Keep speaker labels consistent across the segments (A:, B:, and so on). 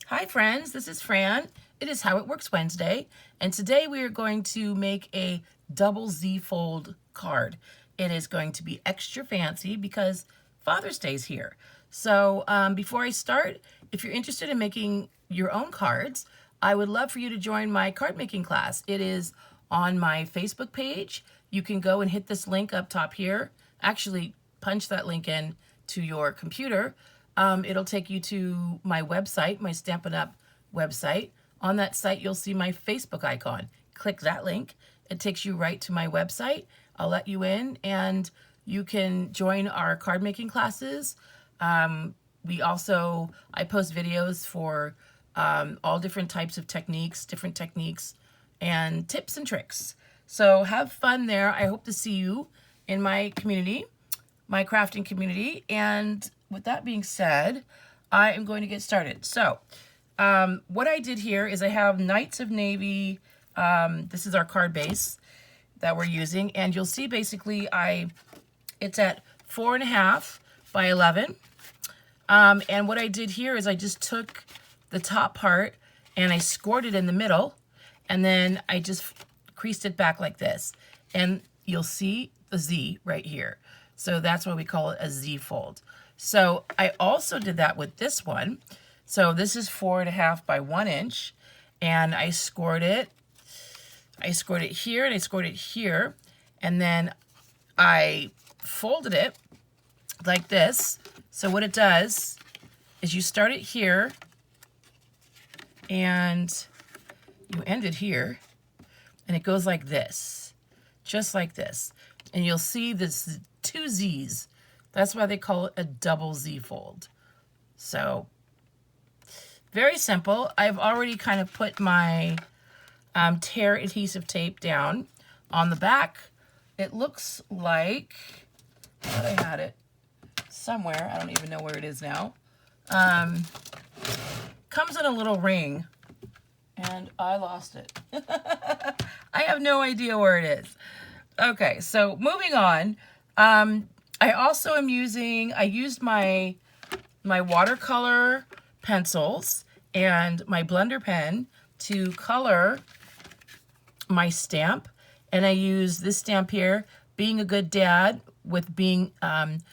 A: Hi friends, this is Fran. It is How It Works Wednesday, and today we are going to make a double Z fold card. It is going to be extra fancy because Father's Day is here. So before I start, if you're interested in making your own cards, I would love for you to join my card making class. It is on my Facebook page. You can go and hit this link up top here. Actually, punch that link in to your computer. It'll take you to my website, my Stampin' Up website. On that site, you'll see my Facebook icon. Click that link. It takes you right to my website. I'll let you in, and you can join our card making classes. I post videos for all different types of techniques, and tips and tricks. So have fun there. I hope to see you in my community, my crafting community. And with that being said, I am going to get started. So what I did here is I have Knights of Navy. This is our card base that we're using. And you'll see basically it's at 4.5 by 11. And what I did here is I just took the top part and I scored it in the middle. And then I just creased it back like this. And you'll see the Z right here. So that's why we call it a Z fold. So I also did that with this one. So this is 4.5 by 1 inch. And I scored it. I scored it here and I scored it here. And then I folded it like this. So what it does is you start it here and you end it here. And it goes like this, just like this. And you'll see this 2 Z's. That's why they call it a double Z fold. So very simple. I've already kind of put my tear adhesive tape down on the back. It looks like, I thought I had it somewhere. I don't even know where it is now. Comes in a little ring and I lost it. I have no idea where it is. Okay, so moving on. I also am I used my watercolor pencils and my blender pen to color my stamp. And I use this stamp here, Being a Good Dad,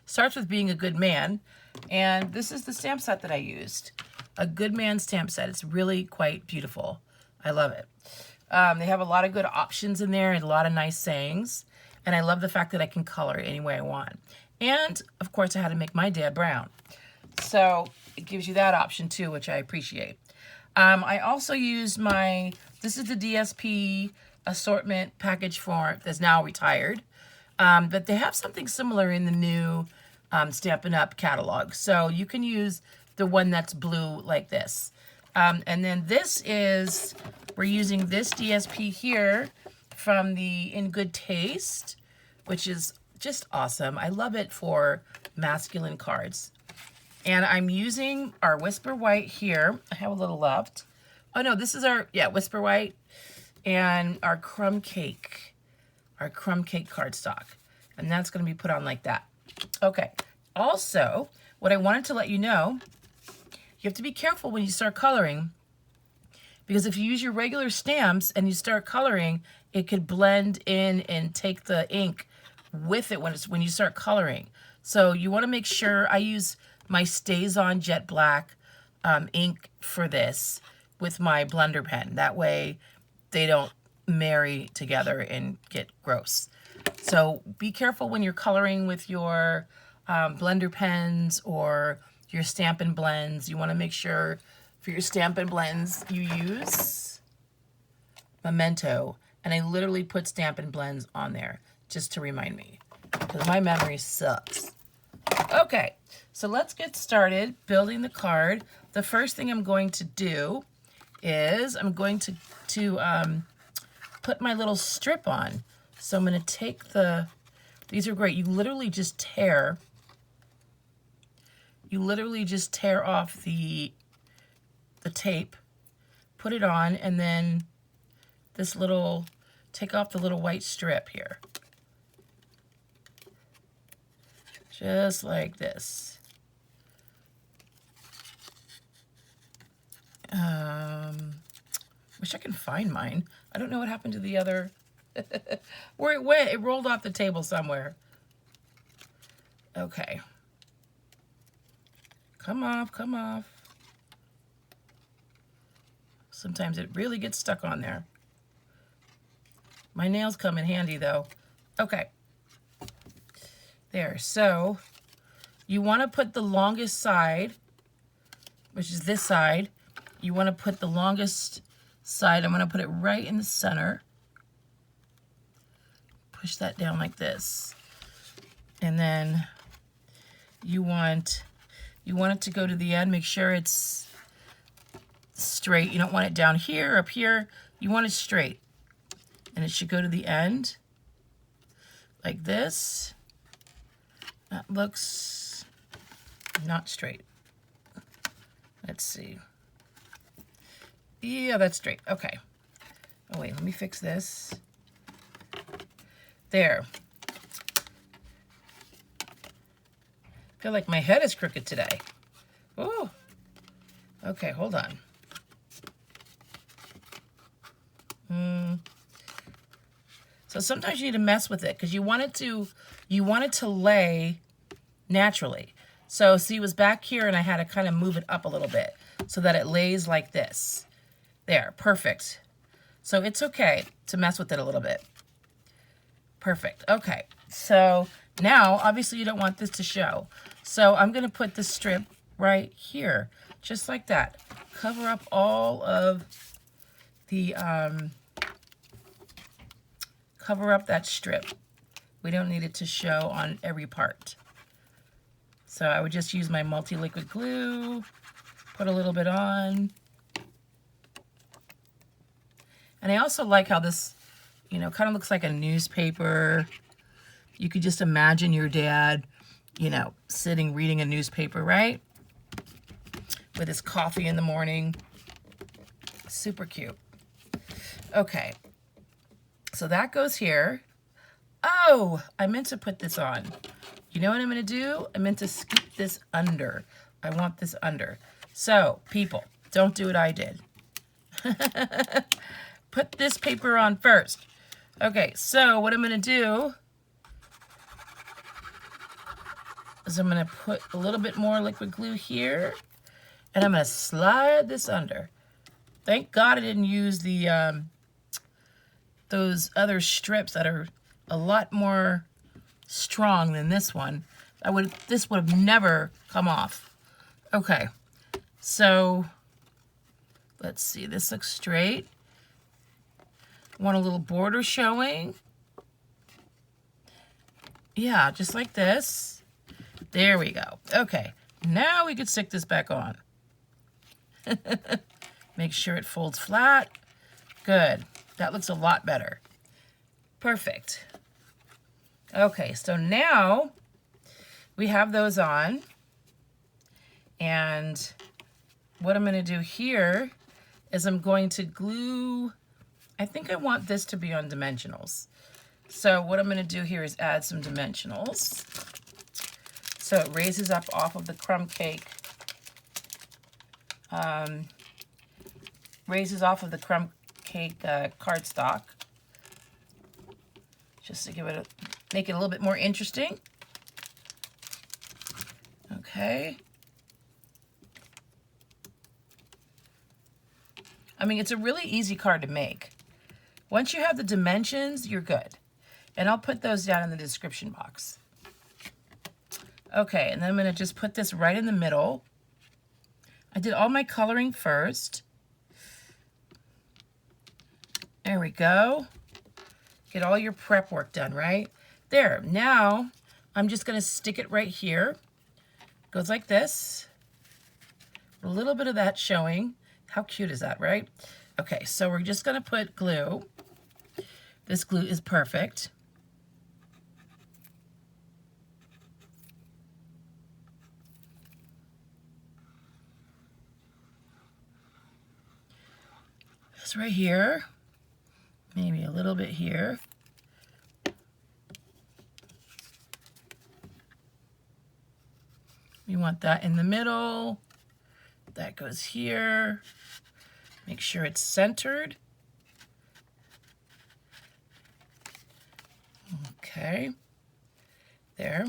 A: starts with being a good man. And this is the stamp set that I used. A Good Man stamp set. It's really quite beautiful. I love it. They have a lot of good options in there and a lot of nice sayings. And I love the fact that I can color it any way I want. And, of course, I had to make my dad brown. So it gives you that option, too, which I appreciate. I also used this is the DSP assortment package form that's now retired. But they have something similar in the new Stampin' Up catalog. So you can use the one that's blue like this. And then we're using this DSP here from the In Good Taste, which is just awesome. I love it for masculine cards. And I'm using our Whisper White here. I have a little left. Oh no, this is Whisper White and our Crumb Cake cardstock. And that's gonna be put on like that. Okay, also, what I wanted to let you know, you have to be careful when you start coloring, because if you use your regular stamps and you start coloring, it could blend in and take the ink with it when you start coloring. So you want to make sure. I use my StazOn Jet Black ink for this with my blender pen. That way they don't marry together and get gross. So be careful when you're coloring with your blender pens or your Stampin' blends. You want to make sure for your Stampin' blends you use Memento. And I literally put Stampin' blends on there just to remind me, because my memory sucks. Okay, so let's get started building the card. The first thing I'm going to do is I'm going to put my little strip on. So I'm going to take these are great. You literally just tear off the tape, put it on, and then take off the little white strip here. Just like this. Wish I can find mine. I don't know what happened to the other. Where it went. It rolled off the table somewhere. Okay. Come off, come off. Sometimes it really gets stuck on there. My nails come in handy though. Okay. There, so you want to put the longest side, which is this side. You want to put the longest side. I'm going to put it right in the center. Push that down like this. And then you want it to go to the end. Make sure it's straight. You don't want it down here, up here. You want it straight. And it should go to the end like this. That looks not straight. Let's see. Yeah, that's straight. Okay. Oh, wait, let me fix this. There. I feel like my head is crooked today. Oh. Okay, hold on. So sometimes you need to mess with it because you want it to lay naturally. So see, it was back here and I had to kind of move it up a little bit so that it lays like this. There, perfect. So it's okay to mess with it a little bit. Perfect. Okay, so now obviously you don't want this to show. So I'm going to put the strip right here, just like that. Cover up all of the, cover up that strip. We don't need it to show on every part. So I would just use my multi-liquid glue, put a little bit on. And I also like how this, you know, kind of looks like a newspaper. You could just imagine your dad, you know, sitting reading a newspaper, right? With his coffee in the morning. Super cute. Okay. So that goes here. Oh, I meant to put this on. You know what I'm going to do? I meant to scoop this under. I want this under. So, people, don't do what I did. Put this paper on first. Okay, so what I'm going to do is I'm going to put a little bit more liquid glue here, and I'm going to slide this under. Thank God I didn't use the those other strips that are a lot more strong than this one. This would have never come off. Okay, so let's see. This looks straight. Want a little border showing. Yeah, just like this. There we go. Okay, now we can stick this back on. Make sure it folds flat. Good. That looks a lot better. Perfect. Okay, so now we have those on. And what I'm going to do here is I'm going to glue. I think I want this to be on dimensionals. So what I'm going to do here is add some dimensionals. So it raises up off of the crumb cake. Raises off of the crumb cake cardstock. Just to give it make it a little bit more interesting. Okay. I mean, it's a really easy card to make. Once you have the dimensions, you're good. And I'll put those down in the description box. Okay, and then I'm going to just put this right in the middle. I did all my coloring first. There we go. Get all your prep work done, right? There. Now, I'm just going to stick it right here. Goes like this. A little bit of that showing. How cute is that, right? Okay, so we're just going to put glue. This glue is perfect. This right here. Maybe a little bit here. We want that in the middle. That goes here. Make sure it's centered. Okay, there.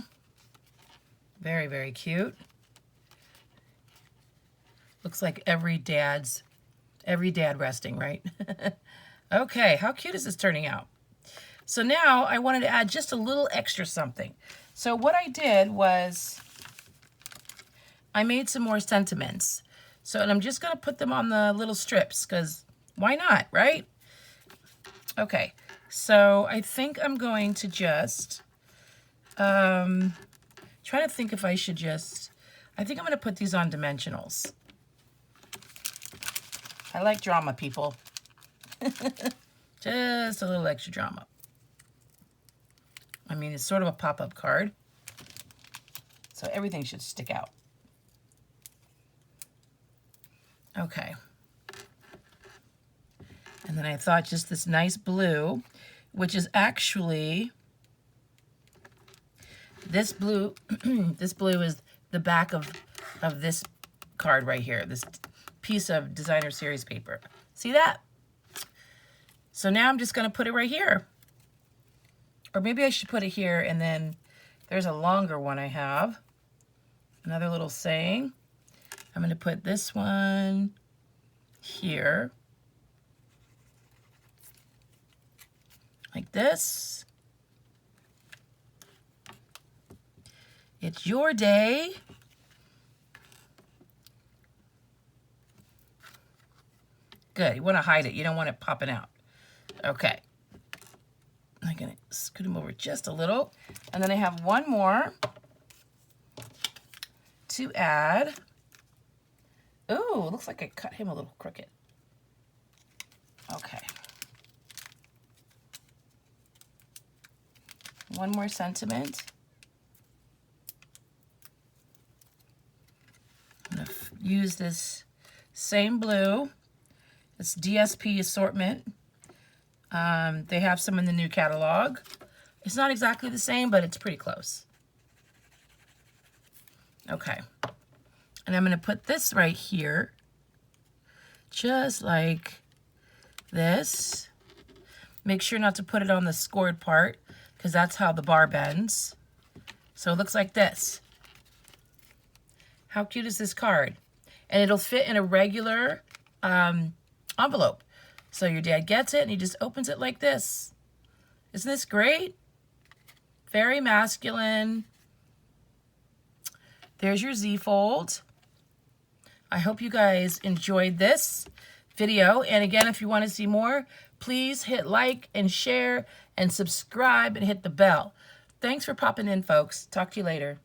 A: Very, very cute. Looks like every dad resting, right? Okay, how cute is this turning out? So now I wanted to add just a little extra something. So what I did was I made some more sentiments. So, and I'm just gonna put them on the little strips because why not, right? Okay, so I think I'm going to just, trying to think if I should just, I think I'm gonna put these on dimensionals. I like drama, people. Just a little extra drama. I mean, it's sort of a pop-up card, so everything should stick out. Okay. And then I thought just this nice blue, which is actually, this blue, this blue is the back of this card right here, this piece of designer series paper. See that? So now I'm just gonna put it right here. Or maybe I should put it here, and then there's a longer one I have. Another little saying. I'm gonna put this one here. Like this. It's your day. Good, you wanna hide it. You don't want it popping out. Okay. I'm gonna scoot him over just a little. And then I have one more to add. Ooh, looks like I cut him a little crooked. Okay. One more sentiment. I'm gonna use this same blue. It's DSP assortment. They have some in the new catalog. It's not exactly the same, but it's pretty close. Okay. And I'm going to put this right here, just like this. Make sure not to put it on the scored part, because that's how the bar bends. So it looks like this. How cute is this card? And it'll fit in a regular envelope. So your dad gets it and he just opens it like this. Isn't this great? Very masculine. There's your Z-fold. I hope you guys enjoyed this video. And again, if you want to see more, please hit like and share and subscribe and hit the bell. Thanks for popping in, folks. Talk to you later.